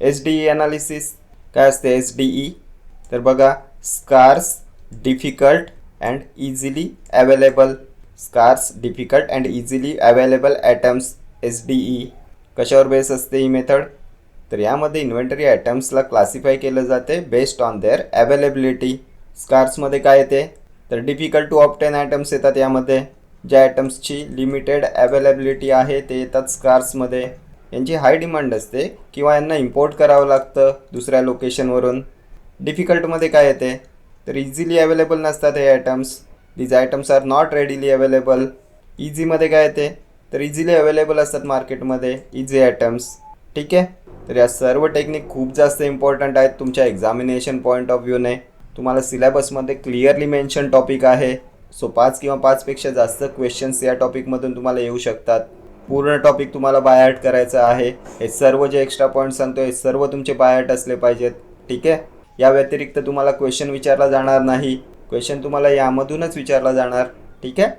SDE analysis काय असते SDE? तर बघा, scarce, difficult and easily available. Scarce, difficult and easily available atoms, SDE. कशावर बेस असते ही मेथड? तर यामध्ये इन्व्हेंटरी ॲटम्सला क्लासिफाय केलं जाते बेस्ड ऑन देअर अवेलेबिलिटी. स्कार्समध्ये काय येते? तर डिफिकल्ट टू ऑब्टेन ॲटम्स येतात. यामध्ये ज्या ॲटम्सची लिमिटेड अवेलेबिलिटी आहे ते येतात स्कार्समध्ये. यांची हाय डिमांड असते किंवा यांना इम्पोर्ट करावं लागतं दुसऱ्या लोकेशनवरून. डिफिकल्टमध्ये काय येते? तर इझिली अवेलेबल नसतात हे atoms. These atoms are not readily available. इझीमध्ये काय येते? तर इझिली अवेलेबल असतात मार्केटमध्ये इझी ॲटम्स. ठीक आहे. तर या सर्व टेक्निक खूप जास्त इम्पॉर्टंट आहेत तुमच्या एक्झामिनेशन पॉईंट ऑफ व्ह्यूने. तुम्हाला सिलेबसमध्ये क्लिअरली मेन्शन टॉपिक आहे. सो 5 किंवा 5पेक्षा जास्त क्वेश्चन्स या टॉपिकमधून तुम्हाला येऊ शकतात. पूर्ण टॉपिक तुम्हाला बायहार्ट करायचं आहे. हे सर्व जे एक्स्ट्रा पॉईंट सांगतो हे सर्व तुमचे बायहार्ट असले पाहिजेत. ठीक आहे. या व्यतिरिक्त तुम्हाला क्वेश्चन विचारला जाणार नाही. क्वेश्चन तुम्हाला यामधूनच विचारला जाणार. ठीक आहे.